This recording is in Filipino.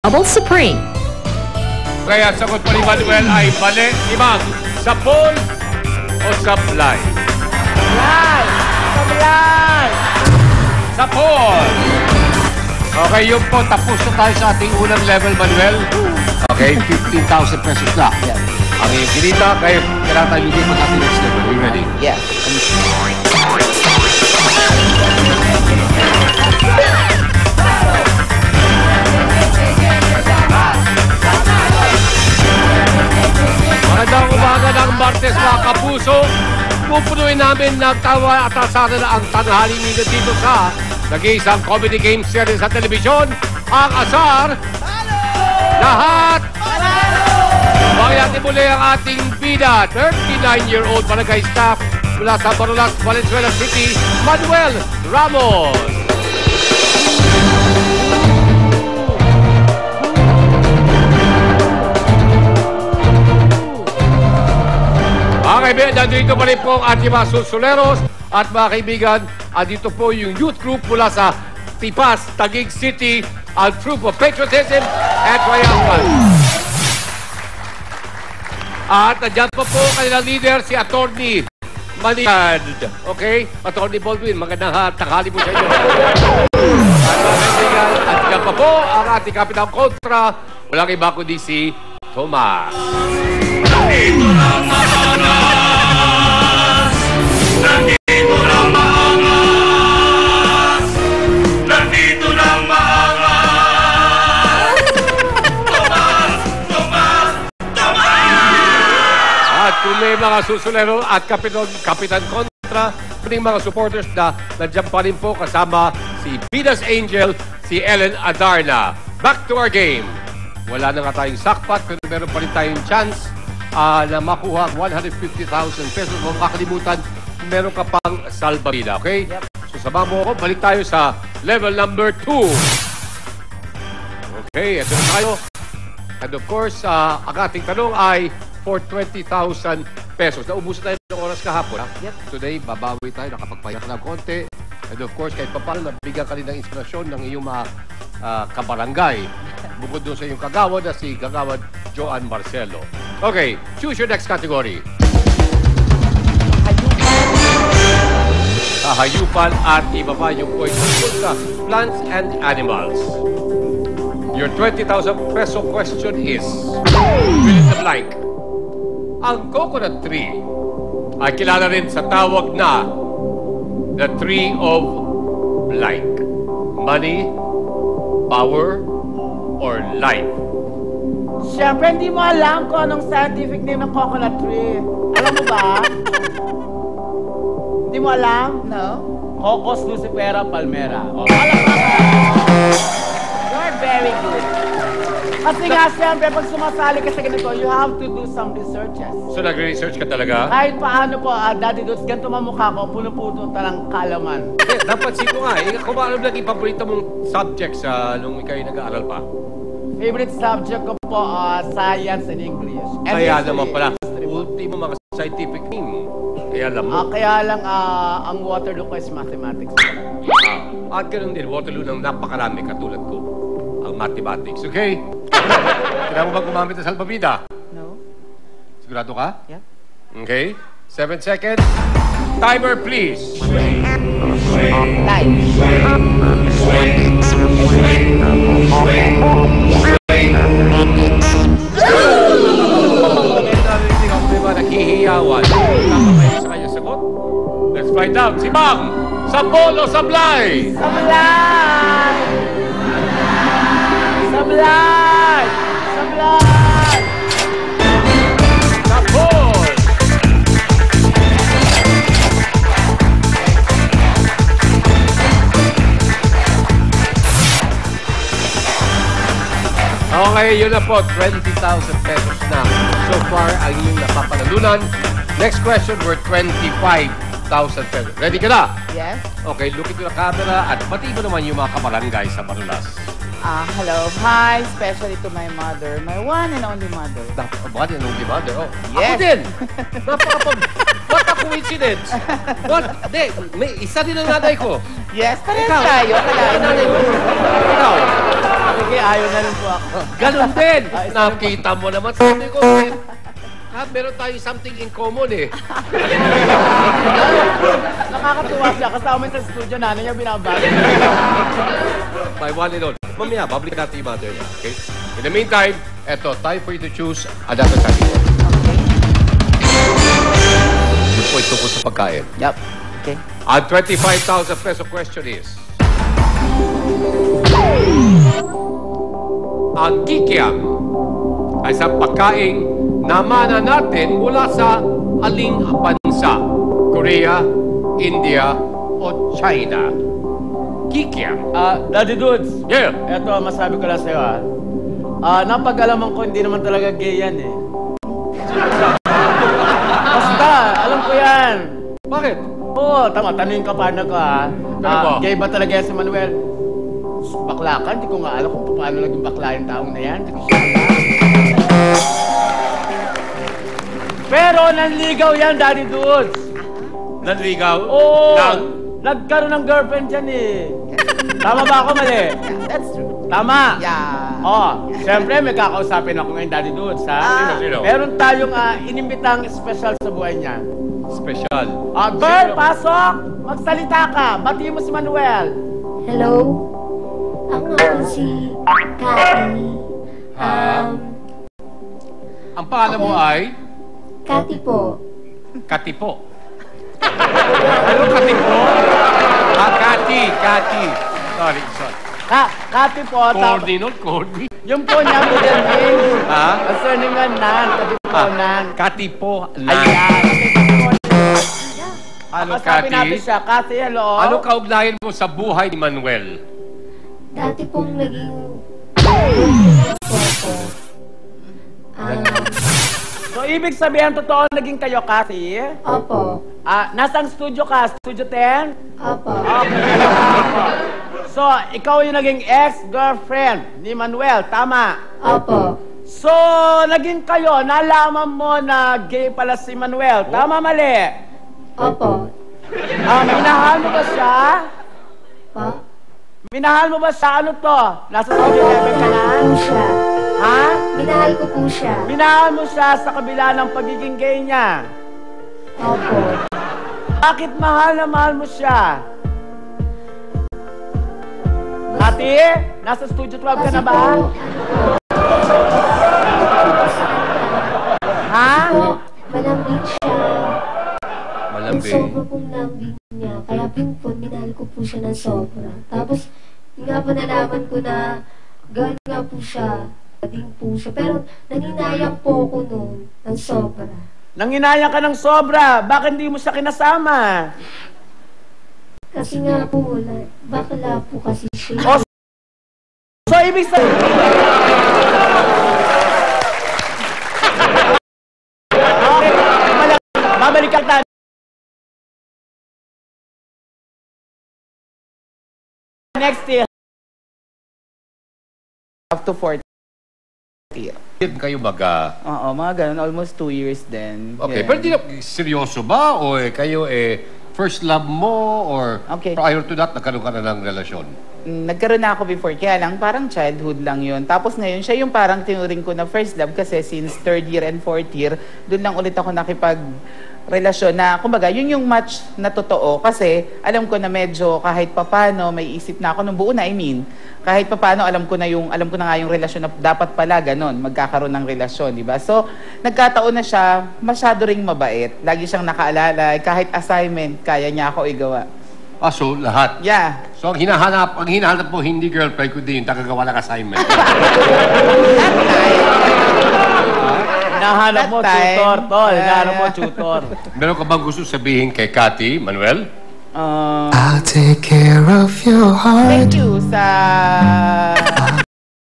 Bubble Supreme. Kaya sagot po ni Manuel ay mali. Imang, sa pool o sa fly? Fly! Sa fly! Sa pool! Okay, yun po. Tapos na tayo sa ating unang level, Manuel. Okay, 15,000 pesos na. Yes. Ang iyong kinita, kaya kailangan tayo lumipat sa ating next level. Are you ready? Yes. Magandang umaga ng Martes, mga kapuso. Pupunuin namin ng tawa at asada na ang tanghaling nila dito sa nag-iisang comedy game series sa telebisyon, ang Asar. Lahat! Bakit muli ang ating bida, 39-year-old barangay staff mula sa Barulas, Valenzuela City, Manuel Ramos. Mga kaibigan, nandito pa rin po ang ating mga susuleros. At mga kaibigan, andito po yung youth group mula sa Tipas, Taguig City, ang Troop of Patriotism and Triumphant. At nandiyan pa po kanilang leader, si Atty. Manihad. Okay? Atty. Baldwin, magandang tanghali po sa inyo. At mga kaibigan, nandiyan pa po ang ating Kapitang Kontra. Walang iba kundi si Tomas. Nandito lang maangas, nandito lang maangas, nandito lang maangas. Tomas, Tomas, Tomas! At kung may mga susulero at Kapitan Kontra, pwedeng mga supporters na nandiyan pa rin po kasama si Pinas Angel, si Ellen Adarna. Back to our game. Wala na nga tayong sackpot, pero meron pa rin tayong chance na makuha 150,000 pesos. Huwag makakalimutan, meron ka pang salbabida, okay? Yep. So samahan mo ako, balik tayo sa level number 2. Okay, ito na tayo. And of course, ang ating tanong ay for 20,000 pesos. Naubusan tayo ng oras kahapon. Yep. Today, babawi tayo, nakapagpayak na konti. And of course, kahit pa paano, nabigyan ka rin ng inspirasyon ng iyong mga kabarangay. Bukod doon sa iyong kagawad na si Kagawad Joan Marcelo. Okay, choose your next category. Hayupan at iba pa yung po sa plants and animals. Your 20,000 peso question is, fill in the blank. Ang coconut tree ay kilala rin sa tawag na the tree of blank. Money, power, or life. Siyempre, hindi mo alam kung anong scientific name ng coconut tree. Alam mo ba? Hindi mo alam? No? Cocos lucifera palmera. Oh, alam mo. You're very good. Kasi nga, siyempre, pag sumasali ka sa ganito, you have to do some researches. So, nag-research ka talaga? Kahit paano po, Daddy Dudes, ganito mamukha ko, puno-puno talang kalaman. Dapat siko nga. Kung ano naging paborito mong subject nung ikaw nag-aaral pa? Favorite subject ko po, science and English. And Kaya history. naman pala, ultimo mga scientific name. Kaya alam mo. Kaya lang, ang Waterloo ko is mathematics. At ganun din, Waterloo ng napakarami katulad ko. Ang mathematics, okay? Kailangan mo ba gumamit ng salbabida? No? Sigurado ka? Yeah. Okay. 7 seconds. Timer, please. Life. Naghihiyawan. Tama ba yun sa kanyang sagot? Let's find out. Si Ma'am, sa polo, sablay! Sablay! Sablay! Sablay! Sa polo! Okay, yun na po. 20,000 pesos na. So far, ang inyong napapanalunan. Next question, we're 25,000 pesos. Ready ka na? Yes? Okay, look into the camera at pati mo naman yung mga kabarangay sa Barulas. Hello. Hi, especially to my mother. My one and only mother. One and only mother. Oh, Yes. ako din! What a coincidence! May isa din ang nanay ko. Yes, parehas Ikaw? tayo. Ang nanay mo. Ikaw? Sige, ayaw na rin po ako. Ganon din. Ay, sorry po. Nakita mo naman. Sabi ko, eh, meron tayong something in common eh. Nakakatuwa siya. Kasama sa studio, nanay niya binabago. My one and all. Mamaya, babalik natin yung mother niya. Okay? In the meantime, eto, time for you to choose another category. Yun po ito ko sa pagkain. Yup. Okay. Ang 25,000 peso question is, ang kikiam ay isang pagkaing namana natin mula sa aling bansa? Korea, India, o China? Kikiam. Daddy Dudes. Yeah. Eto, masabi ko lang sa'yo napag-alaman ko, hindi naman talaga gay yan eh. Basta, alam ko yan. Bakit? Oo, tama, tanungin ka paano ka Ano ba? gay ba talaga yan si Manuel? Bakla ka? Hindi ko nga alam kung paano naging bakla yung taong na yan. Hindi ko siya alam. Pero nanligaw yan, Daddy Dudes. Nanligaw? Oo, Nang? nagkaroon ng girlfriend dyan eh. Tama ba ako, mali? That's true. Tama. Yeah. Siyempre may kakausapin ako ngayon, Daddy Dudes, ha? Sino? Meron tayong inimbitang special sa buhay niya. Special. Girl, pasok! Magsalita ka! Batiin mo si Manuel! Hello? Ako nga po si Cathy. Ang pangalan mo ay? Cathy po. Katipo. Ano Katipo? Kati. Sorry. Cathy po, Corny, not corny. yung po niya middle name. Ha? Ang surname nga Nan, sabi po Nan. Katipo. Ayan. Ano, Kausapin natin Kati? siya. Cathy, hello? Ano kaugnayan mo sa buhay ni Manuel? Dati pong naging... So, ibig sabihin, totoo naging kayo, Cathy? Opo. Nasang studio ka? Studio 10? Opo. So, ikaw yung naging ex-girlfriend ni Manuel, tama? Opo. So, naging kayo, nalaman mo na gay pala si Manuel, tama mali? Opo. Minahal mo ba siya? Pa? Minahal mo ba siya? Ano to? Nasa studio level ka na? Po siya. Ha? Minahal ko po siya. Minahal mo siya sa kabila ng pagiging gay niya. Opo. Bakit mahal na mahal mo siya? Ate, nasa studio 12 ka na ba? Ha? Po, malambing siya. Ang Malambing. sobra pong lambing niya. Kaya pinpon, minahal ko po siya ng sobra. Tapos, yung nga po nalaman ko na girl nga po siya. Din po siya. Pero naninayang po ako noon ng sobra. Nanginayang ka ng sobra. Bakit hindi mo siya kinasama? Kasi nga po, bakla po kasi siya. O, so, ibig sabihin... Okay, babalik ka tayo. Next year. Up to 40. Kayo Oo, mga ganun. Almost 2 years din. Okay, Yeah. pero di na, seryoso ba? O kayo first love mo? Or Okay. prior to that, nagkaroon ka na ng relasyon? Nagkaroon na ako before, kaya lang parang childhood lang yun. Tapos ngayon, siya yung parang tinuring ko na first love kasi since 3rd year and 4th year, doon lang ulit ako nakipag-relasyon na, kumbaga, yun yung match na totoo kasi alam ko na medyo kahit papano, may isip na ako nung buo na, kahit papano alam ko na nga yung relasyon na dapat pala ganon, magkakaroon ng relasyon, di ba? So, nagkataon na siya, masyado ring mabait. Lagi siyang nakaalala, kahit assignment, kaya niya ako igawa. So lahat. Yeah. So, ang hinahanap mo, hindi girlfriend, kundi yung tagagawa ng assignment. Hinahanap mo, That time, tutor, tol. Hinahanap mo, tutor. Meron ka bang gusto sabihin kay Cathy, Manuel? I'll take care of your heart. Thank you sa